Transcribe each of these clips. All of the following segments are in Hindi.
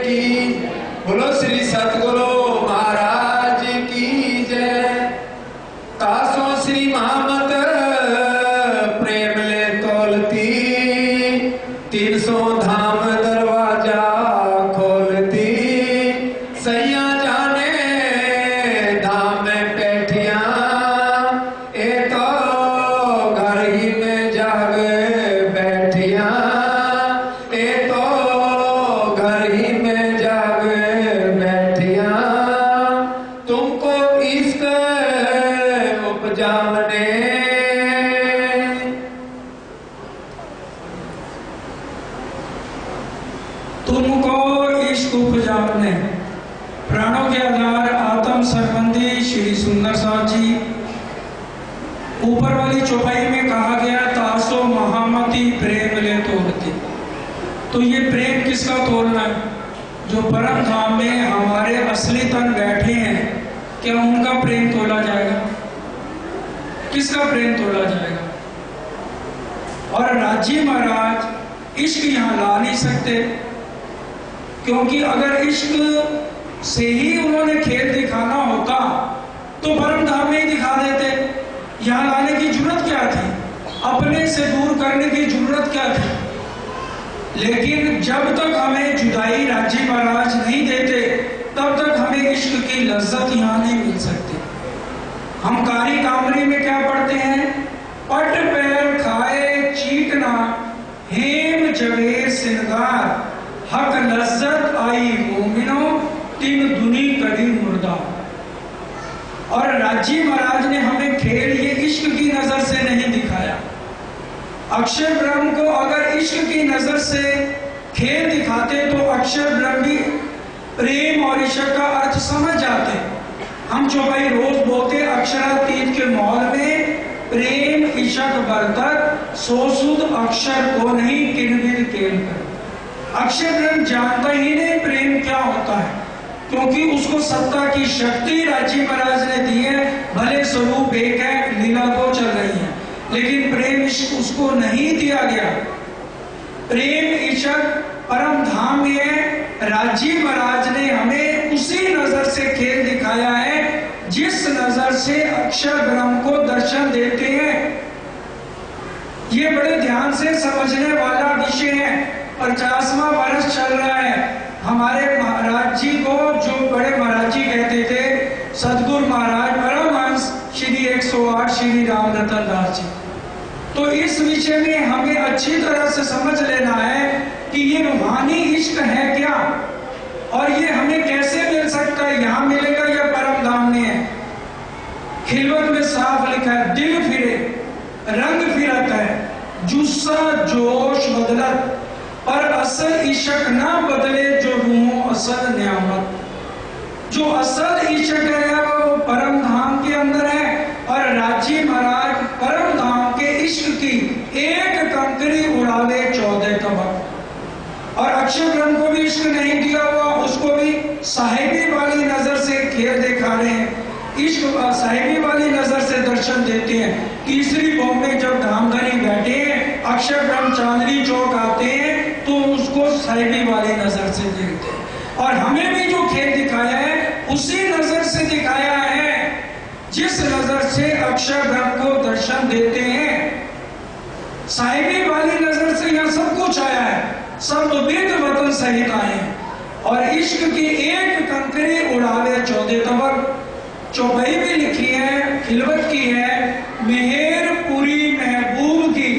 की बोलो श्री सतगुरु महाराज की जय। कासो श्री महामत प्रेम ले तोलती 300 धाम दरवाजा खोलती। सैया जाने धाम में बैठिया ए तो घर ही में जाग बैठिया ए तो घर ही में जाग बैठिया। तुमको इश्क उपजाने तुमको इश्क उपजाने प्राणों के आधार आत्म संबंधी श्री सुंदर साथ जी। ऊपर वाली चौपाई में कहा गया तासो महामती प्रेम ले तोलती। तो ये प्रेम किसका तोलना है? जो परम धाम में हमारे असली तन बैठे हैं, क्या उनका प्रेम तोला जाएगा? किसका प्रेम तोला जाएगा? और राजी महाराज इश्क यहाँ ला नहीं सकते, क्योंकि अगर इश्क से ही उन्होंने खेल दिखाना होता तो परम धाम में ही दिखा देते। यहाँ लाने की जरूरत क्या थी? अपने से दूर करने की जरूरत क्या थी? लेकिन जब तक हमें जुदाई राजी महाराज नहीं देते तब तक हमें इश्क की लज्जत यहाँ नहीं मिल सकती। हम कारी कामरी में क्या पढ़ते हैं? पट पैर खाए चीटना हेम जवे सिंगार हक लज्जत आई मोमिनो तीन दुनी कदी मुर्दा। और राजी महाराज ने हमें खेल ये इश्क की नजर से नहीं दिखाया। अक्षर ब्रह्म को अगर इश्क की नजर से खेल दिखाते तो अक्षर ब्रह्म भी प्रेम और इश्क का अर्थ समझ जाते। हम जो भाई रोज बोलते अक्षरातीत के माहौल में प्रेम इश्क बरतत सोसुद अक्षर को नहीं किनबिल केल कर। अक्षर ब्रह्म जानता ही नहीं प्रेम क्या होता है, क्योंकि उसको सत्ता की शक्ति राजी महाराज ने दी है। भले स्वरूप एक है, लीला दो चल रही है, लेकिन प्रेम इश्क उसको नहीं दिया गया। प्रेम इश्क परम धाम में है। राजी महाराज ने हमें उसी नजर से खेल दिखाया है जिस नजर से अक्षर ब्रह्म को दर्शन देते हैं। ये बड़े ध्यान से समझने वाला विषय है। 50वां वर्ष चल रहा है। हमारे महाराज जी को जो बड़े महाराज जी कहते थे सदगुरु महाराज परमहंस श्री 108 श्री राम रतन दास जी। तो इस विषय में हमें अच्छी तरह से समझ लेना है कि ये रूहानी इश्क है क्या, और ये हमें कैसे मिल सकता है, यहाँ मिलेगा या परम धाम में है। खिलवत में साफ लिखा है दिल फिरे रंग फिरत है जुस्सा जोश बदलत पर असल इश्क ना बदले जो रूहों असल नियामत। जो असल इश्क है वो परम धाम के अंदर है। और राजी महाराज परम धाम के इश्क की एक कंकरी उड़ावे 14 तबक। और अक्षर ब्रह्म को भी इश्क नहीं दिया हुआ, उसको भी साहिबी वाली नजर से खेल दिखा रहे हैं। इश्क साहिबी वाली नजर से दर्शन देते हैं। तीसरी बॉम्बे जब धामधनी बैठे हैं, अक्षर ब्रह्म चांदनी चौक आते हैं तो उसको साहिबी वाली नजर से देखते हैं। और हमें भी जो खेल दिखाया है उसी नजर से दिखाया है जिस नजर से अक्षर ब्रह्म को दर्शन देते हैं। साहिबी वाली नजर से यहाँ सब कुछ आया है, सब वेद वतन सहित आए हैं। और इश्क की एक कंकरी उड़ावे 14 तबक। चौपाई भी लिखी है, खिलवत की है, मेहर पूरी महबूब की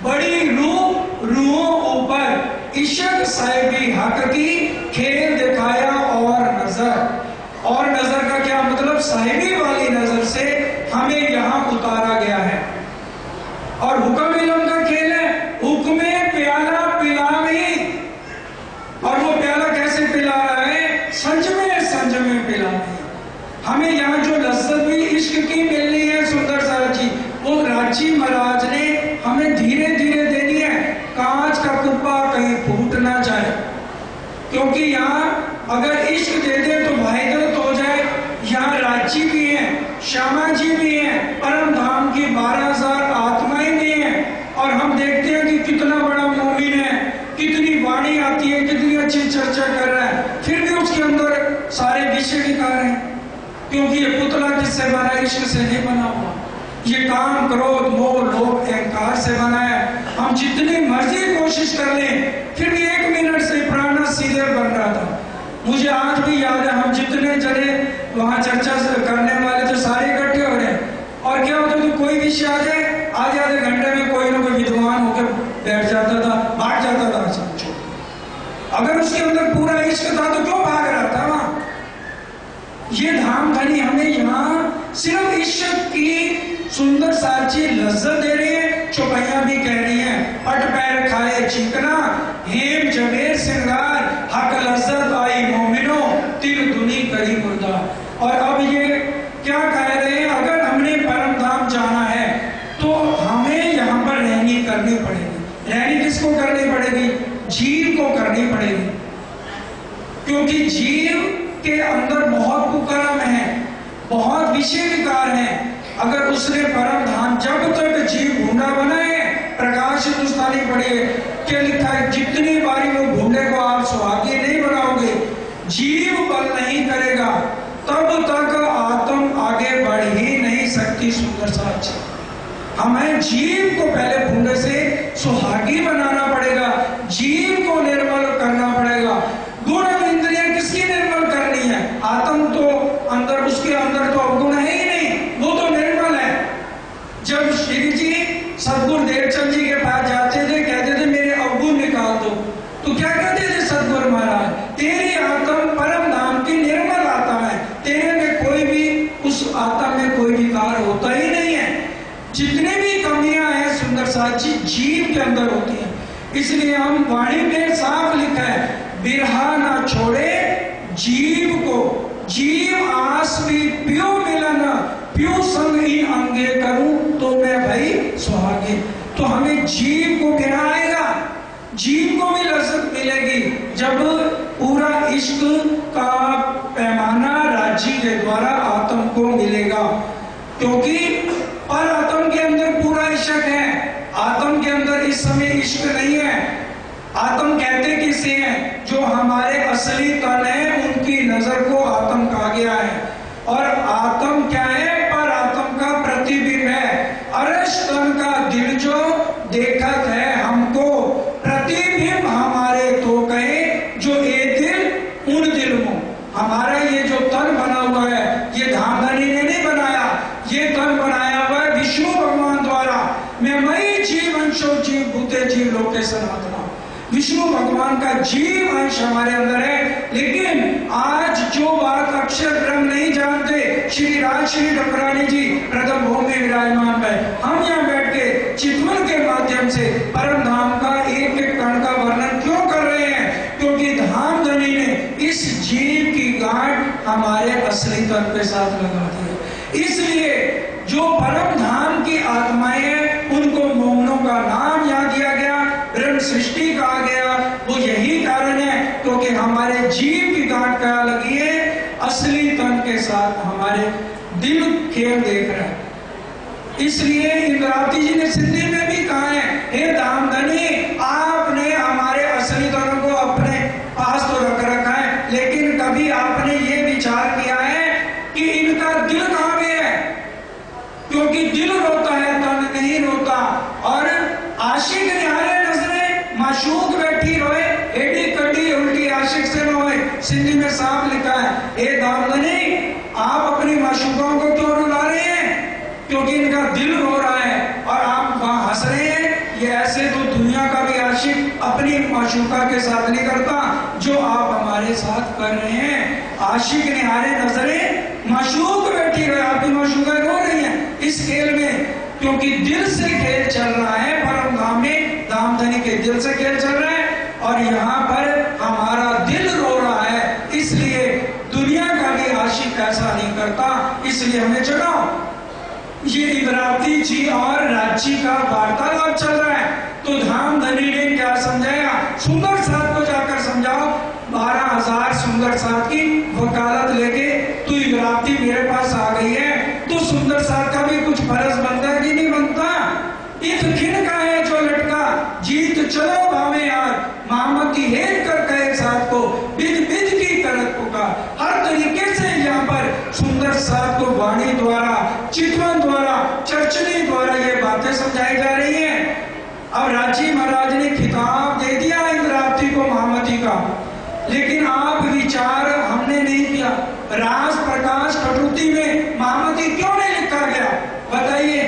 बड़ी रूहों ऊपर इश्क साहिबी हक की खेल दिखाया। और नजर का क्या मतलब? साहिबी वाली नजर से हमें यहाँ उतारा गया है। और हुक्म इल्म का खेल है, हुक्मे प्याला पिलावी। और वो प्याला कैसे पिला रहा है? संजमे पिलावी। हमें यहाँ जो लज्जत भी इश्क की मिलनी है सुंदर साहब जी, वो राजी महाराज ने हमें धीरे धीरे देनी है। कांच का कुप्पा कहीं फूट ना जाए, क्योंकि यहाँ अगर इश्क दे दे तो भाईदत हो जाए। यहाँ राजी भी है, श्यामा जी भी है, परम धाम की 12,000 आत्माएं भी हैं। और हम देखते हैं कि कितना बड़ा मोमिन है, कितनी वाणी आती है, कितनी अच्छी चर्चा कर रहा है। सारे विषय विकार हैं, क्योंकि ये पुतला किससे बना? इश्क से नहीं बना हुआ। ये काम, क्रोध, मोह, लोभ, अहंकार से बना है। हम जितनी मर्जी कोशिश कर लें, फिर भी 1 मिनट से प्राण सीधे बन रहा था। मुझे आज भी याद है, हम जितने जने वहां चर्चा करने वाले थे सारे इकट्ठे हो रहे हैं, और क्या होता तो कोई विषय आ जाए, आधे घंटे में कोई ना कोई विद्वान होकर बैठ जाता था, भाग जाता था। समझो, अगर उसके अंदर पूरा इश्क था तो क्यों भाग रहा था वहां? ये धाम धनी हमें यहाँ सिर्फ इश्क की सुंदर साची लज्जत दे रही है। चौपाइयां भी कह रही हैं, पट पैर खाए चीकना, हेम जबेर सिंगार, हक लज्जत आई मोमिनो, तिल दुनी करी मुर्दा। और अब ये क्या कह रहे हैं? अगर हमने परम धाम जाना है तो हमें यहाँ पर रहनी करनी पड़ेगी। रहनी किसको करनी पड़ेगी? जीव को करनी पड़ेगी, क्योंकि जीव के अंदर बहुत कुकर्म है, बहुत विषय विकार है। अगर उसने परम धाम, जब तक जीव भूंडा बनाए, प्रकाश हिंदुस्तानी पढ़िए, क्या लिखा है? जितनी बारी वो भूंडे को आप सुहागी नहीं बनाओगे, जीव बल नहीं करेगा, तब तक आत्म आगे बढ़ ही नहीं सकती। सुंदर साच, हमें जीव को पहले भूंडे से सुहागी बनाना पड़ेगा, जीव को निर्मल करना पड़ेगा। गुण इंद्रियां किसकी निर्मल करनी है? आत्म तो अंदर, उसके अंदर तो अवगुण है ही नहीं, वो तो निर्मल है। जब श्री जी सदगुरु देवचंद जी के पास जाते थे, कहते थे मेरे अवगुण निकाल दो, तो क्या कहते थे सदगुरु महाराज? तेरी आत्म परम धाम की निर्मल आत्मा है, तेरे में कोई भी, उस आत्मा में कोई विकार होता ही नहीं है। जितने भी कमियां हैं सुंदर साची जीव के अंदर होती हैं। इसलिए हम वाणी में साफ लिखा है, बिरहा ना छोड़े जीव को, जीव आस भी प्यो मिलन, प्यो संग ही अंगे करूं तो मैं भाई सुहागे। तो हमें जीव को गिराएगा, जीव को भी लज्जत मिलेगी जब पूरा इश्क का पैमाना राज्य के द्वारा आत्म को मिलेगा। क्योंकि पर आत्म के अंदर पूरा इश्क है, आत्म के अंदर इस समय इश्क नहीं है। आत्म कहते किसे हैं? जो हमारे असली तन है, उनकी नजर को आत्म कहा गया है। और आत्म क्या है? पर आत्म का प्रतिबिंब है। अरश तन का दिल जो देखत है हमको, प्रतिबिंब हमारे तो कहे जो ये दिल उन दिल में। हमारा ये जो तन बना हुआ है, ये धामधनी ने नहीं बनाया, ये तन बनाया हुआ है विष्णु भगवान द्वारा। मैं मई जीवन शो जीव भूते जीव लोके सनातना। विष्णु भगवान का जीव अंश हमारे अंदर है। लेकिन आज जो बात अक्षर ब्रह्म नहीं जानते, श्री राज श्री डकरानी जी प्रथम भूमि में विराजमान है, हम यहाँ बैठ के चितवन के माध्यम से परम धाम का एक एक कण का वर्णन क्यों कर रहे हैं? क्योंकि धाम धनी ने इस जीव की गांठ हमारे असली तन के साथ लगा दी है। इसलिए जो परम धाम की आत्माएं हैं, उनको मोमनों का नाम याद दिया गया, ब्रह्म सृष्टि कहा गया। वो यही कारण है क्योंकि हमारे जीव की गांठ क्या लगी है? असली तन के साथ हमारे दिल खेल देख रहा है। इसलिए इंद्रावती जी ने सिंधी में भी कहा है, हे धामधनी, आपने हमारे असली तन को अपने पास तो रख रखा है, लेकिन कभी आपने ये विचार किया है कि इनका दिल कहाँ पे है? क्योंकि दिल रोता है, तन नहीं रोता। और आशिक निहारे नजरे, माशूक बैठी रोए, एडी कटी उल्टी आशिक से न होए। सिंधी में साफ लिखा है, हे धामधनी, आप अपनी माशूकों को क्यों रुला रहे हैं? क्योंकि इनका दिल रो रहा है और आप वहां हंस रहे हैं। ये ऐसे तो दुनिया का भी आशिक अपनी माशूका के साथ नहीं करता जो आप हमारे साथ कर रहे हैं। आशिक निहारे नजरे, माशूक बैठी रहे, आपकी माशूका रो रही है इस खेल में, क्योंकि दिल से खेल चल रहा है। परम धाम में धामधनी के दिल से खेल चल रहा है और यहाँ पर हमारा दिल रो रहा है। इसलिए दुनिया का भी आशिक ऐसा नहीं करता। इसलिए हमें चढ़ाओ। ये इंद्रावती जी और राज्य का वार्तालाप चल रहा है, तो धामधनी ने क्या समझाया? सुंदर साथ को जाकर समझाओ। 12,000 सुंदर साथ की वकालत लेके तू इंद्रावती मेरे पास आ गई है, तो सुंदर साथ का भी कुछ फर्ज बनता है कि नहीं बनता? इत खिन का है जो लटका, जीत चलो भावे यार, मामती हेर कर कहे साथ को, बिद बिद की करत पुकार। हर वाणी द्वारा, चितवन द्वारा, चर्चनी द्वारा ये बातें समझाई जा रही हैं। अब राजी महाराज ने खिताब दे दिया इंद्रावती को महामती का, लेकिन आप विचार हमने नहीं किया। रास प्रकाश कटुति में महामती क्यों नहीं लिखा गया बताइए?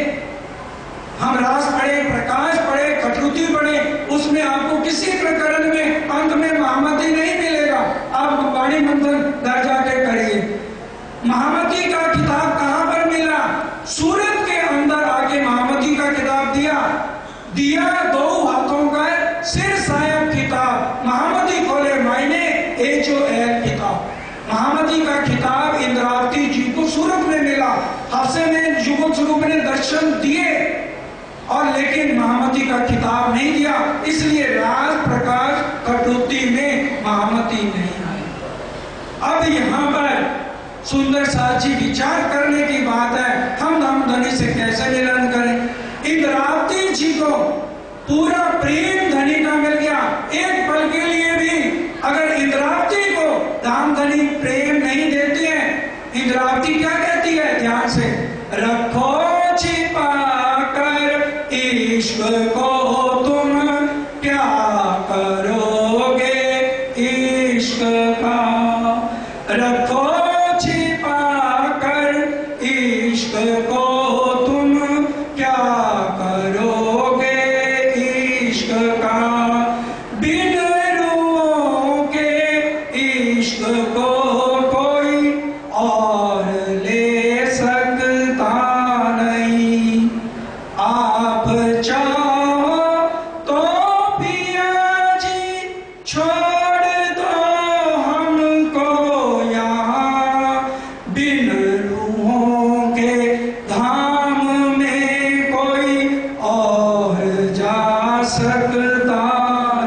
हम रास पढ़े, प्रकाश पढ़े, कटुति पढ़े, उसमें आपको किसी प्रकरण में अंत में महामती नहीं मिलेगा। आप वाणी मंथन घर जाके करिए। महामती का किताब कहां पर मिला? सूरत के अंदर आके महामती का किताब दिया 2 हाथों का सिर साहब किताब। महामती खोले मायने HOL किताब। महामती का किताब इंद्रावती जी को सूरत में मिला। हफ्से में युगल स्वरूप ने दर्शन दिए और लेकिन महामती का किताब नहीं दिया, इसलिए राज प्रकाश कटुति में महामती नहीं आई। अब यहाँ पर सुंदर साथ जी विचार करने की बात है, हम धामधनी से कैसे मिलन करें? इंद्रावती जी को पूरा प्रेम धनी का मिल गया। एक पल के लिए भी अगर इंद्रावती को धामधनी प्रेम नहीं देती है, इंद्रावती क्या कहती है? ध्यान से रखो छिपा कर इश्क को तुम क्या करोगे इश्क का, रखो छिपा कर इश्क को तुम क्या करोगे इश्क का, बिन रूहों के इश्क को कोई और ले सकता नहीं। आप चाहो तो पिया जी छोड़ दो हमको यहाँ, बिन रूहों के धाम में कोई और जा सकता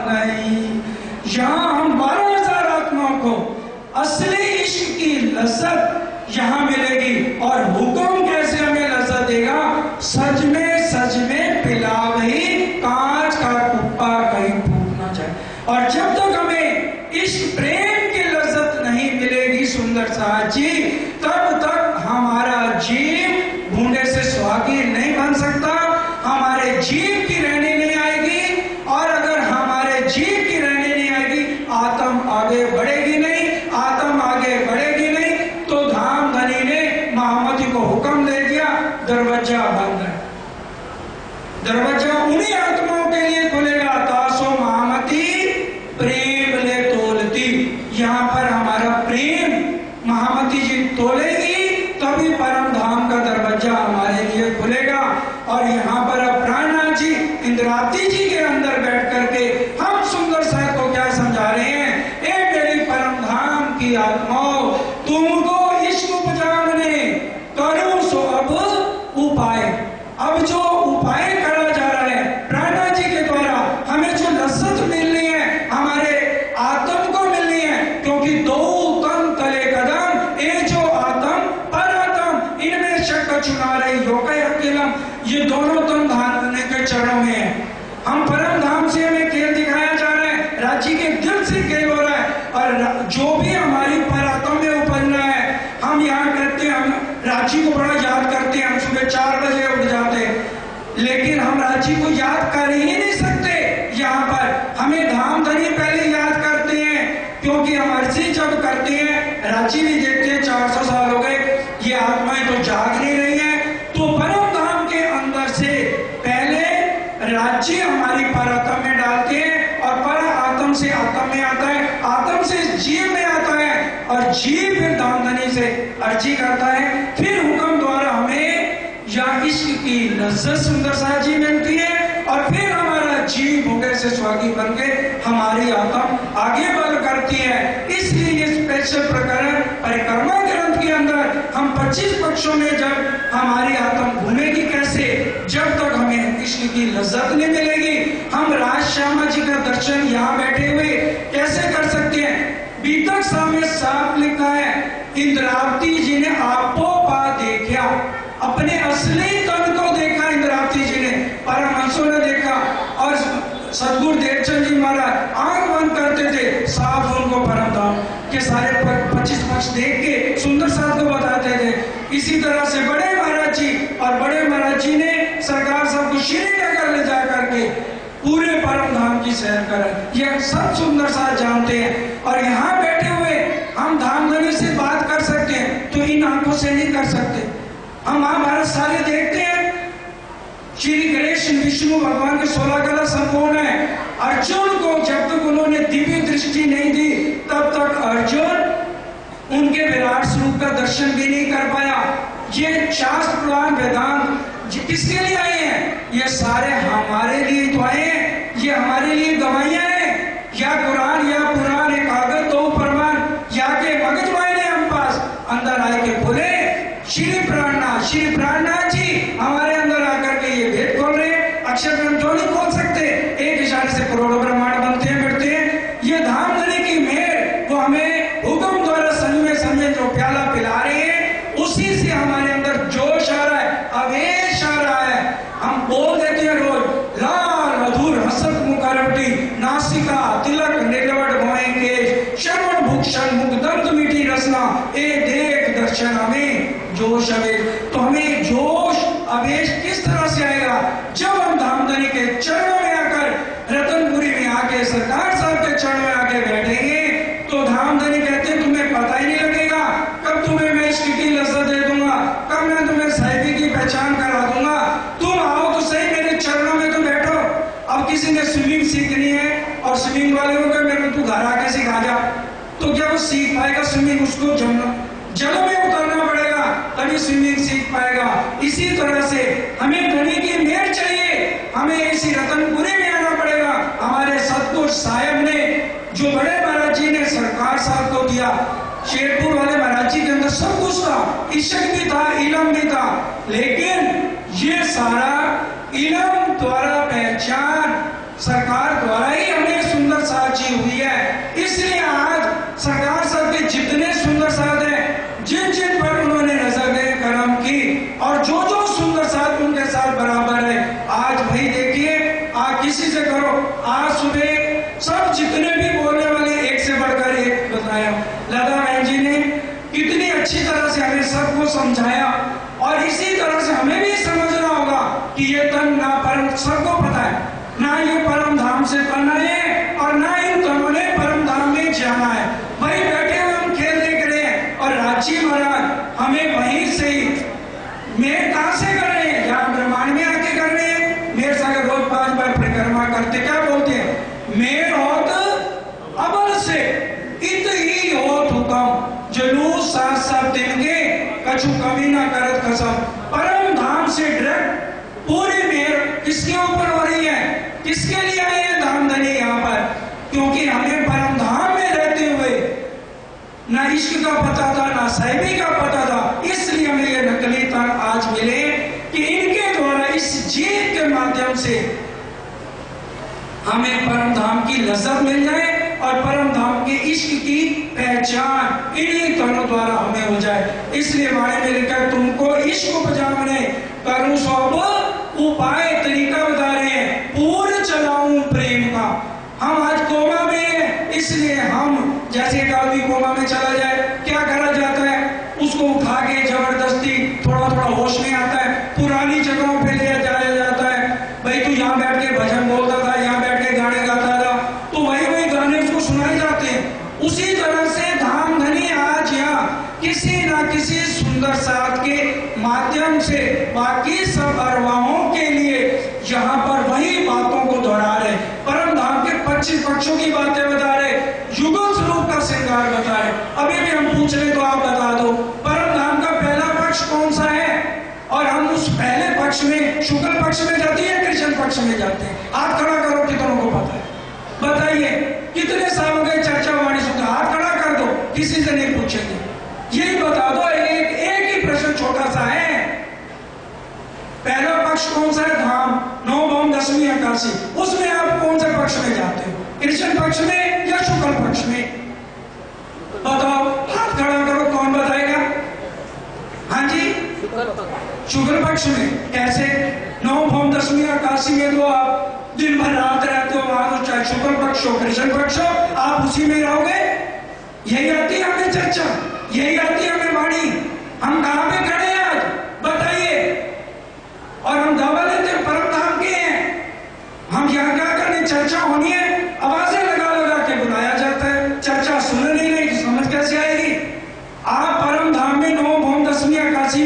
नहीं। यहाँ हम 12,000 आत्माओं को असली इश्क की लज्जत यहाँ मिलेगी। और हुक्म कैसे हमें लज्जत देगा? सच में पिला वही कांच का कुप्पा कहीं फूट ना जाए। और जब तक हमें इश्क प्रेम की लज्जत नहीं मिलेगी सुंदर साथ जी, तब तक हमारा जीव भूडे से सुहागी नहीं बन सकता, हमारे जीव की रहनी नहीं आएगी। और अगर हमारे जीव की रहनी नहीं आएगी, आत्म आगे बढ़ेगी नहीं, आत्म आगे बढ़ेगी नहीं। तो धामधनी ने महामती को हुक्म दे दिया, दरवाजा बंद है। दरवाजा उन्हीं आत्माओं के लिए खुलेगा तासो महामती प्रेम ले तोलती। यहाँ पर हमारा प्रेम महामती जी तोलेगी, तभी परम धाम का दरवाजा हमारे लिए खुलेगा। और यहाँ पर अब प्राणनाथ जी इंद्रावती जी के अंदर बैठ करके हम सुंदर साहब को क्या समझा रहे हैं? ए मेरी परम धाम की आत्माओं, तुमको इश्क उपजाने करो सो अब उपाय। अब जो उपाय करा जा रहा है प्राणनाथ जी के द्वारा, हमें जो लज्जत मिलनी है हमारे आत्म को मिलनी है, क्योंकि 2 तन तले कदम, ये जो आत्म पर आत्म, इनमें शक चुना रही योगय अकेलम, ये दोनों तन धारने के चरणों में है। हम परम धाम से हमें खेल दिखाया जा रहा है, राज्य के दिल से खेल हो रहा है। और जो भी हमारी पर आत्म में उपज रहा है, हम यहाँ कहते हैं, हम राज्य को बड़ा याद करते हैं, हम सुबह 4 बजे उठ जाते हैं, लेकिन हम राज्य को याद कर ही नहीं सकते। यहाँ पर हमें धामधनी पहले याद करते हैं, क्योंकि हम अर्जी जब करते हैं, राज्य भी देखते हैं 400 साल हो गए, ये आत्माएं तो जाग नहीं रही है। तो परम धाम के अंदर से पहले राज्य हमारी पर आत्म में डालते हैं, और पर आत्म से आत्म में आता है, आत्म से जीव में आता है, और जीव फिर धामधनी से अर्जी करता है। फिर हुक्म द्वारा हमें या इश्क की लज्जत सुंदर साथ जी मिलती है, और फिर हमारा जीव भूखे से स्वागी बन के हमारी आत्म आगे बढ़ करती है। इसलिए ये स्पेशल प्रकरण परिक्रमा ग्रंथ के अंदर हम 25 पक्षों में जब हमारी आत्म घूमेगी कैसे, जब तक हमें इश्क की लज्जत नहीं मिलेगी, हम राज श्यामा जी का दर्शन यहाँ बैठे हुए कैसे कर सकते हैं? बीतक सामने साफ लिखा है, इंद्रावती जी ने आपो पा देखा, अपने असली तन को देखा इंद्रावती जी ने, परमहंसों ने देखा। और सदगुरु देवचंद जी महाराज आंख बंद करते थे, साफ उनको परम धाम के सारे 25 पक्ष देख के सुंदर साथ को बताते थे। इसी तरह से कर सकते। हम महाभारत सारे देखते हैं, श्री कृष्ण विष्णु भगवान के 16 कला संपूर्ण है। अर्जुन को जब तक उन्होंने दिव्य दृष्टि नहीं दी तब तक अर्जुन उनके विराट स्वरूप का दर्शन भी नहीं कर पाया। ये शास्त्र पुराण वेदांत किसके लिए आए हैं? ये सारे हमारे लिए तो आए हैं, ये हमारे लिए गवाहियां हैं। या कुरान या पुराण एक कागज दो प्रमाण, या के मगज मायने हम पास अंदर आए के बोले श्री प्राणनाथ जी हमारे अंदर आकर के ये भेद खोल रहे हैं। अक्षर ग्रंथ क्यों नहीं खोल सकते? एक इशारे से करोड़ों ब्रह्मांड बनते हैं बढ़ते हैं। ये धाम धनी की मेहर वो हमें हुक्म द्वारा संजय जो प्याला पिला रहे हैं, उसी से हमारे अंदर जोश आ रहा है, आवेश आ रहा है। हम बोल देते हैं रोज लाल मधुर हसत मुखरवटी नासिका तिलक निर्लवट भोएंगे श्रवण भूषण मुखदंत मीठी रसना ए देख दर्शन हमें जोश आवेश। तो हमें जोश आवेश किस तरह से आएगा? जब हम धामधनी के चरणों में आकर रतनपुरी में आके सरकार साहब के चरणों में आके बैठेंगे तो धामधनी कहते हैं तुम्हें पता ही नहीं लगेगा कब तुम्हें मैं इश्क की लज्जत दे दूंगा, कब मैं तुम्हें साहिबी की पहचान करा दूंगा। तुम आओ तो सही मेरे चरणों में तो बैठो। अब किसी ने स्विमिंग सीखनी है और स्विमिंग वाले को मेरे को तू घर आके सिखा जा, तो क्या वो सीख पाएगा स्विमिंग? उसको जल में उतरना पड़ेगा तभी स्विमिंग सीख पाएगा। इसी तरह से हमें धनी की मेहर चाहिए, हमें इसी रतनपुरी में आना पड़ेगा। हमारे सतगुरु साहब ने जो बड़े महाराज जी ने सरकार साहब को दिया, शेरपुर वाले महाराज जी के अंदर सब कुछ था, इश्क भी था, इलम भी था, लेकिन ये सारा इलम द्वारा पहचान सरकार द्वारा ही हमें सुंदर साची हुई है। इसलिए आज सरकार साहब के जितने सुंदर साथ हैं, जिन जिन पर उन्होंने नजर करम की और जो जो सुंदर साथ उनके साथ बराबर है, आज भाई देखिए आज किसी से करो, आज सुबह सब जितने भी बोलने वाले एक से बढ़कर एक बताया। लता बहन जी ने कितनी अच्छी तरह से हमें सबको समझाया और इसी तरह से हमें भी समझना होगा कि ये तन ना परम, सबको पता है ना ये परम धाम से बना है और ना इन तनों ने परम धाम में जाना है। वही बैठे हुए हम खेल देख रहे हैं और राजी महाराज हमें वहीं से ही मेरे कहां से कर रहे हैं? यहाँ ब्रह्मांड में आके कर रहे हैं। मेरे साथ रोज 5 बार परिक्रमा करते, क्या बोलते हैं? मेर होत अबल से इत ही होत हुकम जुलूस साथ सब दिन के कछु कमी ना करत कसम। परम धाम से डायरेक्ट पूरी मेहर किसके ऊपर हो रही है? किसके लिए आए हैं धामधनी यहाँ पर? क्योंकि हमें परम धाम में रहते हुए ना इश्क का पता था ना साहिबी का पता था, इसलिए हमें ये नकली तन आज मिले कि इनके द्वारा इस जीत के माध्यम से हमें परम धाम की लज्जत मिल जाए और परम धाम के इश्क की पहचान इन्हीं तनों द्वारा हमें हो जाए। इसलिए माने में लिखा तुमको इश्क उपजाने करूं सब उपाय तरीका बता रहे हैं, पूर्ण चलाऊं प्रेम का। हम आज कोमा में हैं, इसलिए हम जैसे एक आदमी कोमा में चला जाए क्या करा जाता है? उसको उठा के जबरदस्ती थोड़ा थोड़ा होश में आता है, पुरानी जगहों पे ले जाया जाता है। भाई तू यहाँ बैठ के भजन बोलता था, यहाँ बैठ के गाने गाता था, तो वही गाने उसको सुनाए जाते हैं। उसी तरह से धामधनी आज यहाँ किसी ना किसी सुंदर साथ के माध्यम से बाकी सब अरवाहों के लिए यहाँ पर वही बातों को दोहरा रहे, परम धाम के 25 पक्षों की बातें बता रहे, युगल स्वरूप का श्रृंगार बता रहे। अभी भी हम पूछ रहे तो आप बता दो परम धाम का पहला पक्ष कौन सा है? और हम उस पहले पक्ष में शुक्ल पक्ष में जाते हैं, कृष्ण पक्ष में जाते हैं? हाथ खड़ा करो कितनों को पता है? बताइए कितने सालों के चर्चा वाणी सुनते? हाथ खड़ा कर दो, किसी से नहीं पूछेंगे। यही बता दो, एक ही प्रश्न छोटा सा है। पहला पक्ष कौन सा है? धाम, 9 भौम 10वीं आकाशी, उसमें आप कौन से पक्ष में जाते हो? कृष्ण पक्ष में या शुक्ल पक्ष में? बताओ, हाथ खड़ा करो, कौन बताएगा? हाँ जी, शुक्ल पक्ष में। कैसे? 9 भौम 10वीं आकाशी में तो आप दिन भर रात रहते हो, वहां तो चाहे शुक्ल पक्ष हो कृष्ण पक्ष हो, आप उसी में रहोगे। यही आती है हमें चर्चा, यही आती है हमें वाणी। हम कहां पे खड़े हैं आज बताइए? और हम दावा लेते हैं परम धाम के हैं। हम यहाँ क्या करने? चर्चा होनी है, आवाजें लगा लगा के बुलाया जाता है, चर्चा सुन नहीं रही तो समझ कैसे आएगी? आप परम धाम में 9 भौम 10वीं आकाशी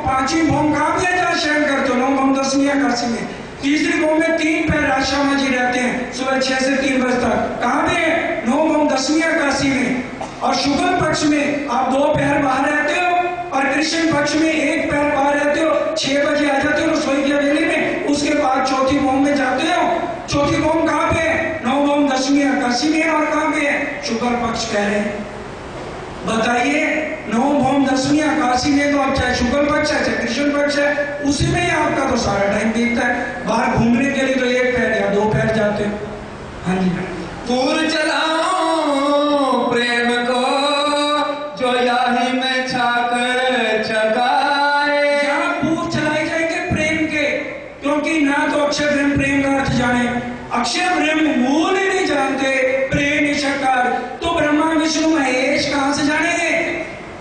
पांचवी भौम कहाँ पे जहाँ शयन करते हो? 9 भौम 10वीं एकादशी में। तीसरी भौम में 3 पैर राजश्यामा जी रहते हैं सुबह 6 से 3 बजे तक। कहाँ पे? 9 भौम 10वीं एकादशी में। और शुक्ल पक्ष में आप 2 पैर बाहर रहते हो, और कृष्ण पक्ष में 1 पैर बाहर रहते हो। 6 बजे आ जाते हो रसोई की हवेली में, उसके बाद चौथी भौम में जाते हो। चौथी भौम कहाँ पे है? 9 भौम 10वीं एकादशी में। और कहाँ पे है? शुक्ल पक्ष कह रहे हैं। बताइए, 9 भौम 10वीं एकादशी में तो आप चाहे शुक्ल पक्ष है चाहे कृष्ण पक्ष है, उसी में ही आपका तो सारा टाइम बीतता है। बाहर घूमने के लिए तो 1 पैर या 2 पैर जाते हो। हाँ जी। पूर चलाओ प्रेम को जो याही में छाकर चगाए। यहाँ पूर चलाए जाएंगे प्रेम के, क्योंकि ना तो अक्षर ब्रह्म प्रेम का अर्थ जाने, अक्षर ब्रह्म मूल ही नहीं जानते, प्रेम ईशकार तो ब्रह्मा विष्णु महेश कहां से जानेंगे?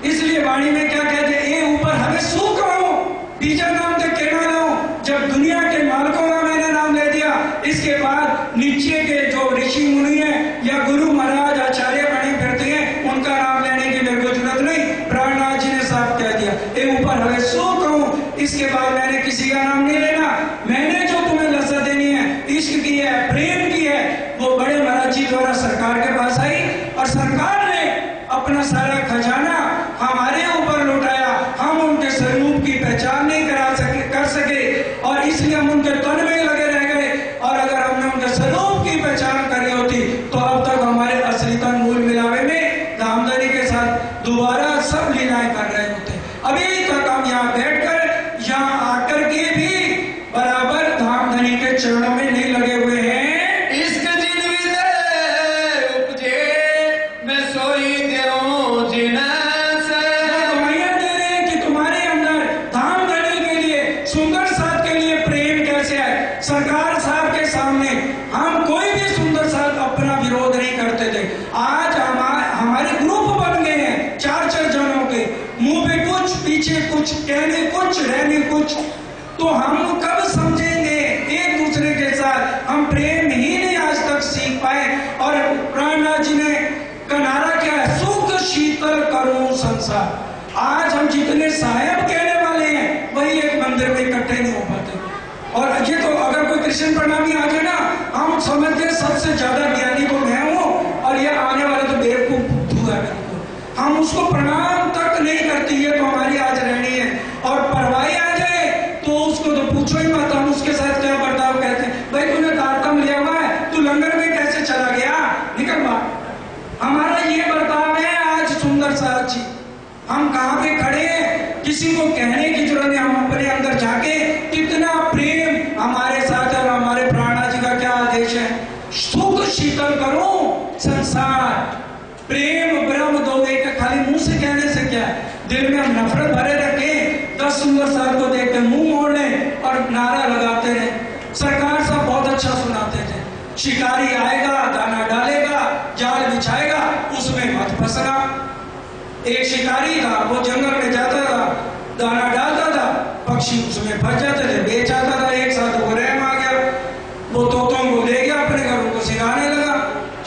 इसलिए वाणी में क्या कहते हैं? ए ऊपर हमें सू कहो बीजा नाम तक कहना लो। जब दुनिया के मालिकों का मैंने नाम ले दिया, इसके बाद नीचे के जो ऋषि मुनि हैं या गुरु महाराज आचार्य बने फिरते हैं, उनका नाम लेने की मेरे को जरूरत नहीं। प्राणनाथ जी ने साफ कह दिया, ए ऊपर हमें सू कहो, इसके बाद मैंने किसी का नाम नहीं लेना। मैंने जो तुम्हें लज्जत देनी है, इश्क की है, प्रेम की है, वो बड़े महाराज जी द्वारा सरकार के पास आई, और सरकार ने अपना सारा खजाना हमारे ऊपर लुटाया। हम उनके स्वरूप की पहचान नहीं कर सके, और इसलिए हम उनके तन में लगे रह गए। और अगर हमने उनके स्वरूप की पहचान करी होती तो अब तक हमारे असली तन मूल मिलावे में धामधनी के साथ दोबारा सब लीलाएं कर रहे होते। अभी तक हम यहाँ बैठकर, यहाँ आकर के भी बराबर धामधनी के चरणों में नहीं लगे हुए हैं। इश्क जिन विदे उपजे मैं सोई देऊं जिन से। गवाहियां दे रहे हैं कि तुम्हारे अंदर धामधनी के लिए, सुंदर साथ के लिए प्रेम कैसे है। सरकार साहब के सामने हम कोई भी सुंदर साथ अपना विरोध नहीं करते थे। आज हमारे ग्रुप बन गए हैं 4-4 जनों के, मुंह पे कुछ, पीछे कुछ, कहने कुछ, रहने कुछ। तो हम कब समझेंगे एक दूसरे के साथ? हम प्रेम ही नहीं आज तक सीख पाए। और प्राणनाथ जी ने का नारा क्या है? सुख शीतल करो संसार। आज हम जितने साहेब कहने वाले हैं, वही एक मंदिर में इकट्ठे नहीं हो पाते। और ये तो अगर कोई कृष्ण प्रणामी आ जाए ना, हम समझते सबसे ज्यादा ज्ञानी तो मैं हूँ, और ये आने वाला तो बेवकूफ बुद्धू है। हम उसको प्रणाम तक नहीं करती, ये तो हमारी आज रहनी है। और परवाही आ जाए तो उसको तो पूछो ही मत, हम उसके साथ क्या बर्ताव कहते हैं। भाई तूने तारतम लिया हुआ है, तू लंगर में कैसे चला गया, निकल बाहर। हमारा ये बर्ताव है आज सुंदर साथ जी। हम कहाँ पे खड़े हैं, किसी को कहने की जरूरत नहीं। हम अपने अंदर जाके कितना प्रेम हमारे साथ है। और हमारे प्राणनाथ जी का क्या आदेश है? सुख शीतल करो संसार। प्रेम ब्रह्म दो एक। खाली मुंह से कहने से क्या है? दिल में हम नफरत भरे रखें, 10 सुंदर साथ को देख के मुंह मोड़ लें और नारा लगाते रहे। सरकार साहब बहुत अच्छा सुनाते थे, शिकारी आएगा दाना डालेगा जाल बिछाएगा उसमें मत फंसना। एक शिकारी था, वो जंगल में जाता था, दाना डालता था, पक्षी उसमें फंस जाते थे, बेच आता था। एक साथ वो रहम आ गया, वो तोतों को ले गया अपने घर, उनको सिखाने लगा।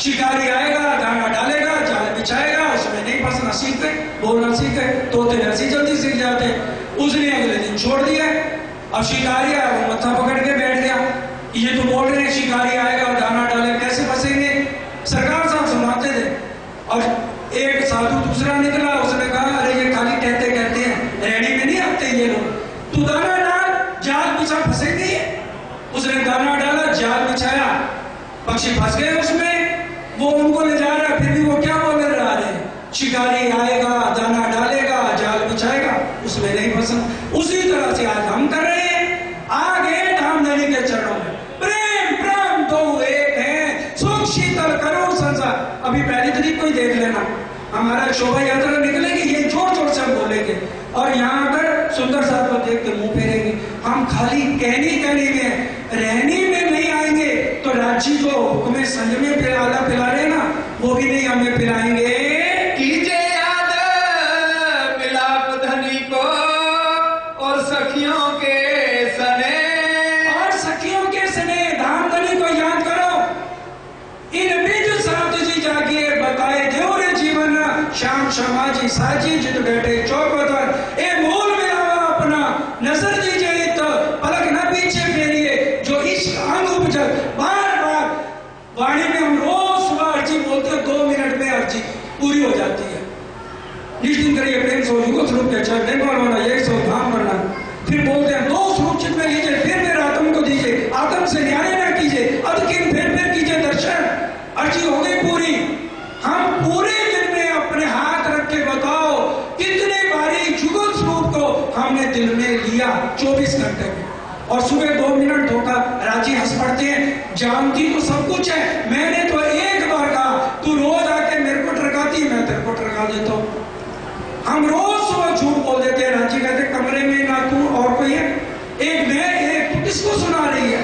शिकारी आएगा दाना डालेगा जाल बिछाएगा, उसमें नहीं फंसना सीख गए, बोलना सीख गए। तोते ऐसी जल्दी सीख जाते। उसने अगले दिन छोड़ दिया। अब शिकारी आया, वो मत्था पकड़ के बैठ गया। ये तो बोल रहे हैं शिकारी आएगा और दाना डालेगा, कैसे फंसेंगे? सरकार साहब सुनाते थे। और एक साधु दूसरा निकला, उसने कहा अरे ये खाली कहते कहते हैं, रेडी में नहीं आते ये लोग। तू दाना डाल, जाल बिछा, फंसेंगे। उसने दाना डाला, जाल बिछाया, पक्षी फंस गए उसमें। वो उनको ले जा रहा है, फिर भी वो क्या बोल रहा है? शिकारी आएगा दाना डालेगा जाल बिछाएगा, उसमें नहीं फंसना। उसी तरह से आज हम कर रहे हैं। आगे धामधनी के चरणों में प्रेम प्रेम दो एक है, सुख शीतल करो संसार। अभी पहली तारीख को ही देख लेना, हमारा शोभा यात्रा निकलेगी, ये जोर जोर से बोलेंगे। और यहाँ आकर सुंदर साथ को देख के मुंह फेरेंगे। हम खाली कहनी में, रहनी में नहीं आएंगे तो राजी जो हुक्में संज में पिला रहे ना, वो भी नहीं हमें पिलाएंगे। कीजे याद मिलाप धनी को और सखियों के सने। और सखियों के सने धामधनी को याद करो। इन बीज साथ जी जागिए बताए देवरे जीवन, श्याम शर्मा जी साजी जित बैठे चौक बदर। ए मूल मिलावा अपना पूरी हो जाती है। निश्चित करिए प्रेम सो युगो स्वरूप के चरण देखभाल होना यही सो धाम करना। फिर बोलते हैं दो स्वरूप चित्त में लीजिए, फिर आत्म को दीजिए, आत्म से न्याय न कीजिए, अदकिन फिर कीजिए दर्शन। अर्जी हो गई पूरी। हम पूरे दिन में अपने हाथ रख के बताओ कितने बारी जुगल स्वरूप को हमने दिल में लिया 24 घंटे में। और सुबह 2 मिनट धोखा राजी हंस पड़ते हैं, जानती तो सब कुछ है, मैंने तो एक बार कहा तू रोज आके मेरे को टरकाती है, मैं तेरे को टरका देता हूँ। हम रोज सुबह झूठ बोल देते हैं, राजी कहते कमरे में ना तू और कोई है, एक मैं एक तू किसको सुना रही है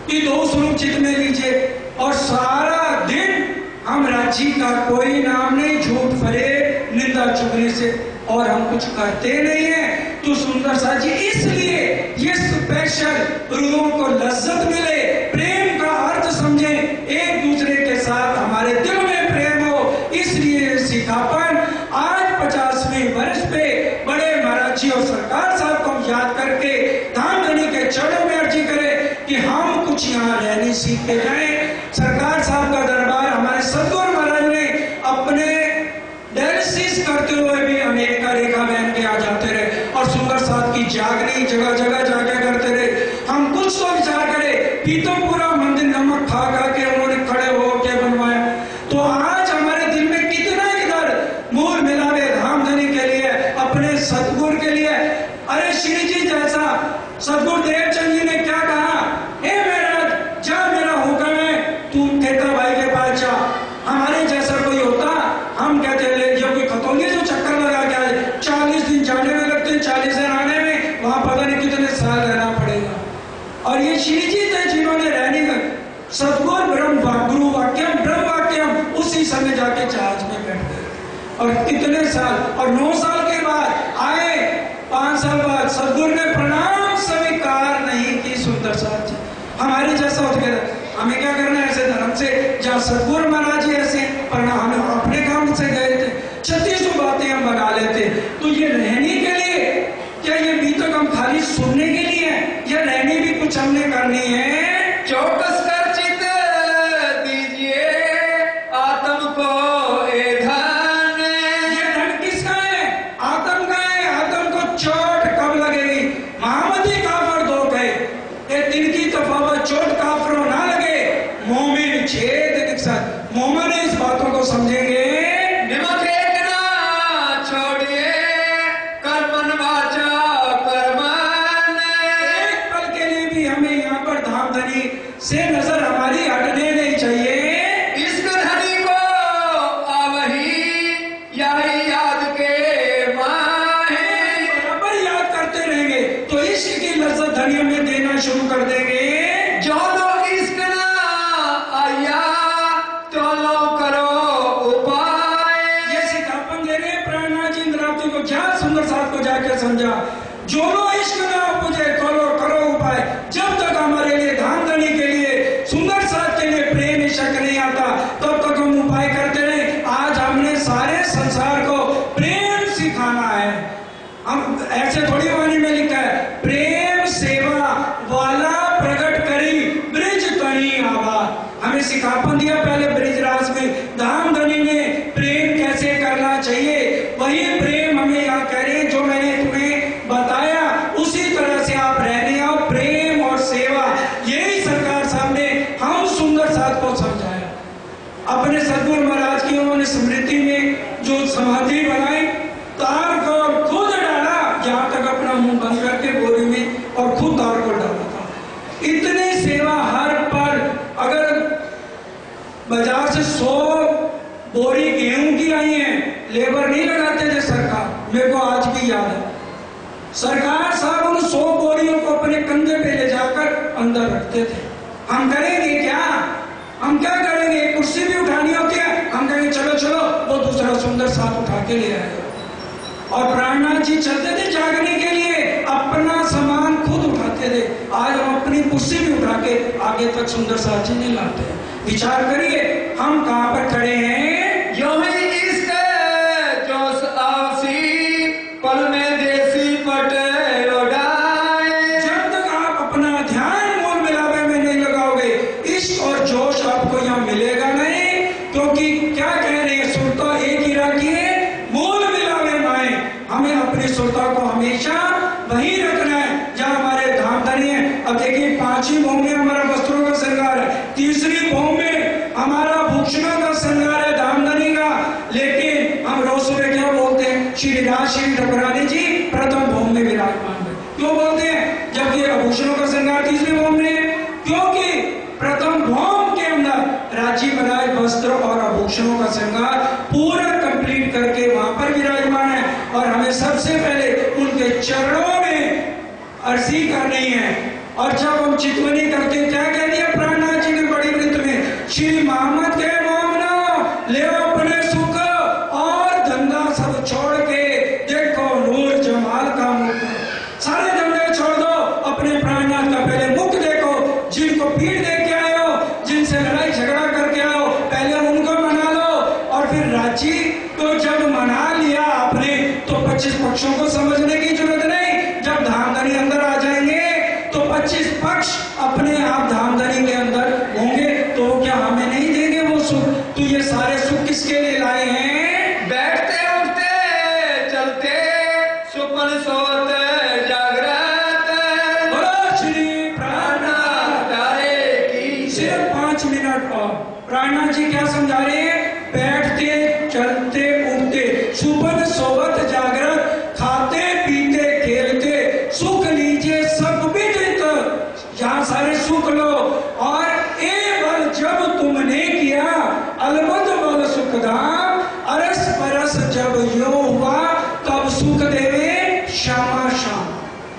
कि दो स्वरूप चित्त में लीजिए। और सारा दिन हम राजी का कोई नाम नहीं, झूठ फरे निंदा चुगली से, और हम कुछ करते नहीं है। तो सुंदर सा जी इसलिए ये स्पेशल रूहों को लज्जत मिले, प्रेम का अर्थ समझे, एक दूसरे के साथ हमारे दिल में प्रेम हो, इसलिए सिखापन आज 50वें वर्ष पे बड़े महाराज जी और सरकार साहब को हम याद करके धामधनी के चरणों में अर्जी करें कि हम कुछ यहाँ रहने सीख के जाए। सरकार साहब का दरबार हमारे सदगुरु महाराज ने अपने डायलिसिस करते हुए भी अमेरिका रेखा बहन के आ जाते रहे, और सुंदर साहब की जागनी जगह जगह जाके करते रहे। हम कुछ तो विचार करें, पीतमपुरा मंदिर नमक खा खा के उन्होंने खड़े होकर बनवाया, तो आज हमारे दिल में कितना इधर मूल मिलावे धामधनी के लिए, अपने सतगुरु के लिए। अरे श्री जी जैसा सतगुरु देवचंद जी ने क्या कहा, हे महाराज जा मेरा हुक्म है तू ठेका भाई के पास जा। हमारे जैसा कोई होता हम कहते ले जो कोई खतौली जो चक्कर लगा के आए, 40 दिन जाने में लगते हैं, 40 दिन आने में, वहां पता नहीं कितने साल रहना पड़ेगा। और ये श्री जी थे जिन्होंने रहने का सतगुरु गुरु वाक्यम ब्रह्म वाक्यम उसी समय जाके जहाज में बैठ गए, और कितने साल, और 9 साल के बाद आए, 5 साल बाद सतगुरु ने प्रणाम स्वीकार नहीं की। सुंदर साहब जी हमारे जैसा होते गए, हमें क्या करना है, ऐसे धर्म से जहाँ सतगुरु महाराज जी ऐसे प्रणाम, हम अपने काम से गए थे, 36 बातें हम बना लेते। तो ये रहने के लिए क्या, ये भी तक हम खाली सुनने के लिए है, या रहने भी कुछ हमने करनी है। चौकस कर चित दीजिए आत्म को ए धन। ये धन किसका है, आत्म का है। आत्म को चोट कब लगेगी, महामती काफर दो गए, ये दिन की तफावत, चोट काफरों ना लगे, मोमिन 6 दिन के साथ मोमिन इस बातों को समझेंगे। निमक एक ना छोड़िए कर्मन वाचा कर्मन। एक पल के लिए भी हमें यहाँ पर धामधनी से नजर हमारी हटने नहीं चाहिए। इश्क धनी को आवही यही याद के माहे। बराबर याद करते रहेंगे तो इश्क की लज्जत धनियों में देना शुरू कर देंगे। जो लोग इश्क ना आया तो लो करो उपाय। ये सिखापन दे रहे प्राणनाथ जी इंद्रावती को, क्या सुंदर साहब को जाके समझा, जो लोग इश्क ना उपजे तो लो करो उपाय। जब तक हमारे लिए धामधनी के लिए, सुंदर साहब के लिए प्रेम शक नहीं आता, तब तक हम उपाय करते रहे। आज हमने सारे संसार को प्रेम सिखाना है। हम ऐसे थोड़ी वाणी में लिखा है, प्रेम सेवा वाला प्रकट करी ब्रिज तनी आवा। हमें सिखापन दिया पहले ब्रिजराज में, धामधनी ने प्रेम कैसे करना चाहिए, वही प्रेम हमें यहाँ कह रहे हैं, जो मैंने तुम्हें बताया उसी तरह से आप रहने आओ। प्रेम और सेवा, यही सरकार साहब ने हम सुंदर साहब को समझाया। अपने सदगुरु महाराज की उन्होंने स्मृति में जो समाधि बनाई, तार को खुद डाला, यहाँ तक अपना मुंह बंद करके बोरी में, और खुद तार को डाला था। इतनी सेवा हर पल। अगर बाजार से 100 बोरी गेहूं की आई है, लेबर नहीं लगाते थे सरकार, मेरे को आज भी याद है। सरकार साहब उन 100 बोरियों को अपने कंधे पे ले जाकर अंदर रखते थे। हम करेंगे क्या, हम क्या करेंगे, कुर्सी भी उठानी होती है, हम कहेंगे चलो चलो, वो दूसरा सुंदर साथ उठा के ले आएगा। और प्राणनाथ जी चलते थे जागने के लिए, अपना सामान खुद उठाते थे। आज हम अपनी कुर्सी भी उठा के आगे तक सुंदर साथ जी नहीं लाते। विचार करिए हम कहाँ पर खड़े हैं। यो ही इश्क जोश आवसी पल में देसी पटे उड़ाए। जब तक आप अपना ध्यान मूल मिलावे में नहीं लगाओगे, इश्क और जोश आपको यहाँ मिलेगा नहीं। क्योंकि क्या कह रहे हैं, सुन तो एक हमेशा वहीं रखना है जहाँ हमारे धाम धनी है। अब देखिए, 5वीं भौम में हमारा वस्त्रों का श्रृंगार है, 3री भौम में हमारा भूषणों का श्रृंगार है धाम धनी का। लेकिन हम रोज सुबह क्या बोलते हैं? श्री राज श्री ठाकुरानी जी प्रथम भौम में विराजमान है। क्यों बोलते हैं? जबकि आभूषणों का श्रृंगार 3री भौम में है, क्योंकि प्रथम भौम के अंदर राजी महाराज वस्त्र और आभूषणों का श्रृंगार पूरा कंप्लीट करके वहां पर विराजमान है। और हमें सबसे पहले उनके चरणों में अर्जी करनी है। और जब हम चितवनी करते क्या कह दिया प्राणनाथ जी ने बड़ी वृत्त में? श्री मोहम्मद के मोमनो ले अपने सुख और धंधा सब छोड़ के देखो नूर जमाल का मुख। सारे धंधे छोड़ दो, अपने प्राणनाथ का पहले मुख देखो। जिनको पीठ देख के आए हो, जिनसे लड़ाई झगड़ा करके आओ, पहले उनको मना लो। और फिर रांची तो जब मना लिया आपने तो 25 पक्षों को समझने की जरूरत नहीं। जब धामधनी अंदर आ जाएंगे तो 25 पक्ष अपने आप धामधनी के अंदर होंगे। तो क्या हमें नहीं देंगे वो सुख? तो ये सारे सुख किसके लिए लाए हैं? बैठते उठते चलते सुपन सोते जागृत बोलो श्री प्राणनाथ तारे की। सिर्फ 5 मिनट और प्राणनाथ जी क्या समझा रहे हैं? बैठते चलते उठते सुबह सोवत जागृत, खाते पीते खेलते सुख लीजिए सब विदित। यहाँ सारे सुख लो। और ए बल जब तुमने किया अलबद बल सुख धाम, अरस परस जब यो हुआ तब सुख देवे श्यामा श्याम।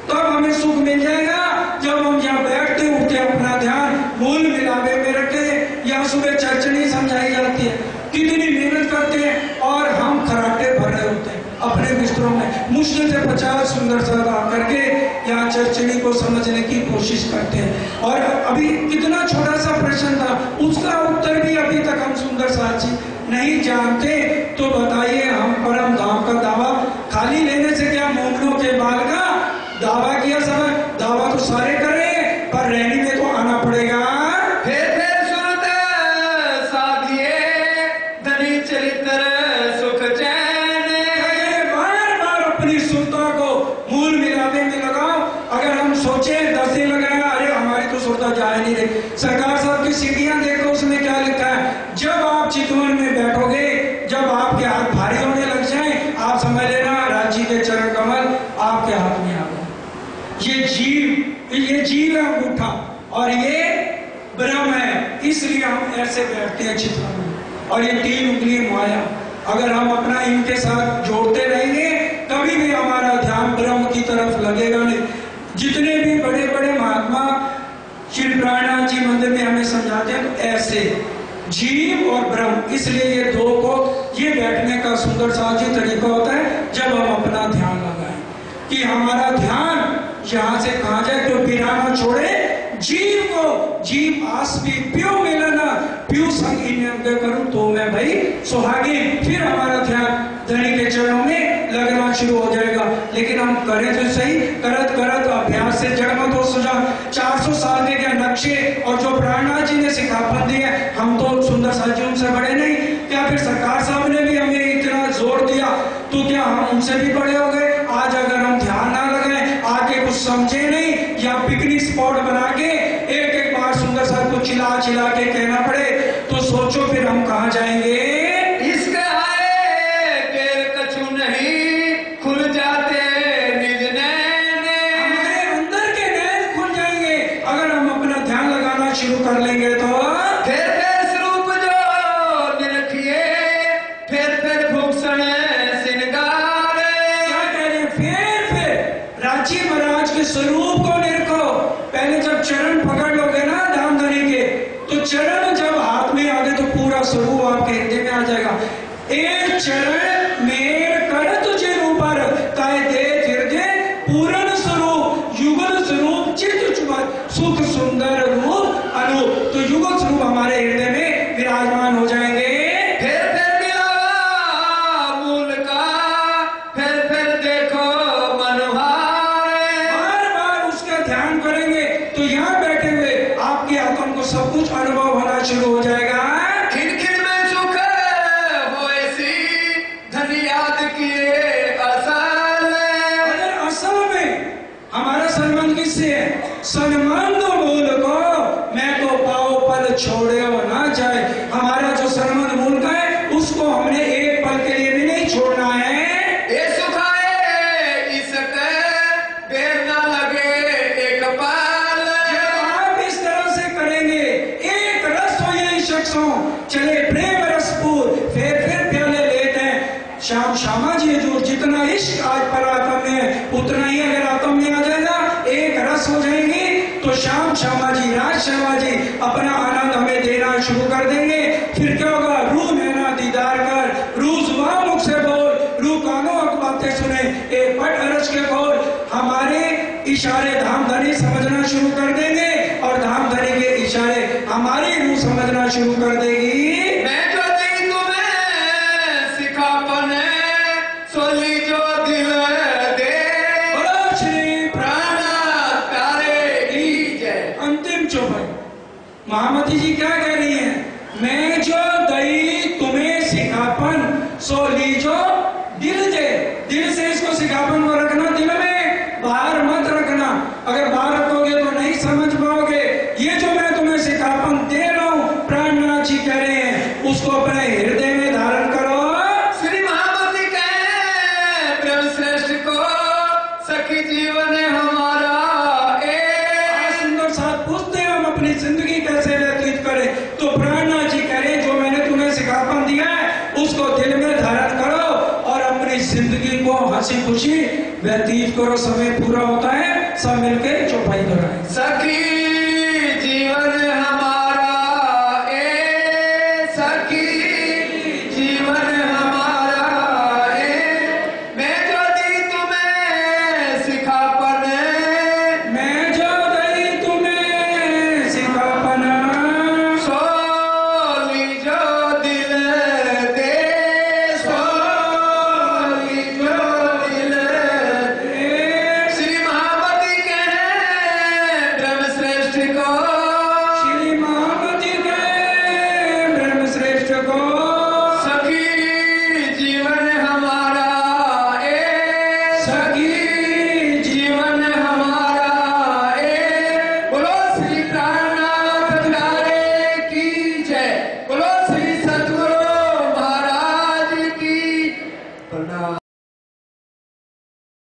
तब हमें सुख मिल जाएगा जब हम यहाँ बैठते उठते अपना ध्यान मूल मिलावे में रखे। यहाँ सुबह चर्चनी समझाई जाती है, कितनी मेहनत करते हैं और हम खराटे भर रहे होते हैं अपने बिस्तरों में। मुश्किल से 50 सुंदर सा करके यहाँ चर्चनी को समझने की कोशिश करते हैं। और अभी कितना छोटा सा प्रश्न था, उसका उत्तर भी अभी तक हम सुंदर साची नहीं जानते। तो बताइए, हम परम धाम का दावा खाली लेने से क्या मोमनों के बाल का दावा किया? सब दावा तो सारे करें, पर रहने में तो आना पड़ेगा। फिर सुनत साधिए धनी चरित्र सुख चैन। बार बार अपनी सुरता को मूल मिलावे में लगाओ। अगर हम सोचे 10 दिन लगाएगा, अरे हमारी तो सुरता जा नहीं रही। सरकार साहब की सीढ़ियां देखो, उसमें क्या लिखा है? जब आप चितवन में बैठोगे, जब आपके हाथ भारी होने लग जाए, आप समझ लेना रांची के चरण कमल आपके हाथ में आ गए। ये जीव है अंगूठा और ये ब्रह्म है, इसलिए हम ऐसे बैठते हैं चितवन में। और ये 3 उंगली माया, अगर हम अपना इनके साथ जोड़ते रहेंगे कभी भी हमारा ध्यान ब्रह्म की तरफ लगेगा नहीं। जितने भी बड़े बड़े महात्मा श्री प्राणनाथ जी मंदिर में हमें समझाते हैं तो ऐसे जीव और ब्रह्म, इसलिए ये दो को ये बैठने का सुंदर साजी तरीका होता है जब हम अपना ध्यान लगाएं कि हमारा ध्यान यहाँ से कहा जाए तो पिराना छोड़े जीव को। जीव आस भी प्यो मिलना प्यू संग करूं तो मैं भाई सुहागी। फिर हमारा ध्यान धनी के चरणों में लगना शुरू हो जाएगा। लेकिन हम करें तो सही, करत करत अभ्यास से जड़ मत हो सुझा। 400 साल के क्या नक्शे और जो प्राणनाथ जी ने सिखापन दी है, हम तो सुंदर साजियों से बड़े नहीं क्या? फिर सरकार साहब ने भी हमें इतना जोर दिया तो क्या हम उनसे भी बड़े हो गए? आज अगर हम ध्यान ना लगाएं, आके कुछ समझे नहीं, या पिकनिक स्पॉट बना के एक एक बार सुंदर साहब को चिल्ला चिल्ला के कहना पड़े, तो सोचो फिर हम कहाँ जाएंगे? इसका है के कछु नहीं खुल जाते निज नैन। हमारे अंदर के नैन खुल जाएंगे अगर हम अपना ध्यान लगाना शुरू कर लेंगे तो। फिर स्वरूप जो निरखिए फिर भूषण सिंगार। क्या कह रहे हैं? फिर रांची महाराज के स्वरूप को निरखो। पहले जब चरण पकड़ लोगे ना धामधनी के, तो चरण जब हाथ में आ गए तो पूरा स्वरूप आपके हृदय में आ जाएगा। एक चरण मेर कर तुझे ऊपर ताए दे हृदय पूर्ण स्वरूप युगल स्वरूप चित्त चुपत सुख सुंदर रूप अनूप। तो युगल स्वरूप हमारे हृदय में विराजमान हो जाएंगे। फिर मिला मूल का फिर देखो मनोहार। बार बार उसका ध्यान करेंगे तो यहाँ बैठे हुए आपके आत्मा को सब कुछ अनुभव होना शुरू हो जाएगा। खिड़खिड़ में सुख हो ऐसी धन याद किए असल। अगर असल सन्मान दो मूल को, मैं तो पाओ पल छोड़े ना जाए। हमारा जो सन्मान मूल का है उसको हमने एक पल के लिए भी नहीं छोड़ना है। ये सुखाए इसके देर ना लगे एक पल। जब आप इस तरह से करेंगे, एक रस हो यही शख्सों चले प्रेम रसपूर, फिर प्याले लेते हैं। श्याम श्यामा जी जो जितना इश्क आज पर आत्म में है उतना ही अगर आत्म में आ जाएगा, एक रस हो जाएंगी तो श्याम श्यामा जी, राज श्यामा जी अपना आनंद हमें देना शुरू कर देंगे। फिर क्या होगा? रूह नैना दीदार कर, रूह जुबान मुख से बोल, रूह कानों की बातें सुने, एक पट अरज के खोल। हमारे इशारे धाम धनी समझना शुरू कर देंगे और धाम धनी के इशारे हमारी रूह समझना शुरू कर देगी। मैं जो दी तुम्हें सिखापन सो लीजो दिल दे। बोलो श्री प्राण प्यारे की जय। अंतिम चौपाई महामती जी क्या कह रही हैं? मैं जो दई तुम्हें सिखापन सो लीजो दिल दे। दिल से इसको सिखापन को रखना, दिल में, बाहर मत रखना। अगर बाहर रखोगे तो नहीं समझ पाओगे। ये जो मैं तुम्हें सिखापन दे रहा हूँ, प्राणनाथ जी कह रहे हैं, उसको अपने हृदय में धारण करो। श्री महामती कहे प्रेम श्रेष्ठ को सखी जीवन हमारा सुंदर साथ पूछते हैं हम अपनी जिंदगी कैसे व्यतीत करें, तो प्राणनाथ जी कह रहे हैं, जो मैंने तुम्हें सिखापन दिया है उसको दिल में धारण करो और अपनी जिंदगी को हंसी खुशी व्यतीत करो। समय पूरा होता है, सब मिलके चौपाई कराएं। सखी जीवन हमारा सखी जीवन हमारा मैं जो दी तुम्हें सिखापन, मैं जो दई तुम्हें सिखापन सो लीजो दिल दे। सो लीजो दिल दे। श्री महामती कहे ब्रह्म श्रेष्ठ को, श्री महामती के ब्रह्म श्रेष्ठ को सखी जीवन हमारा सखी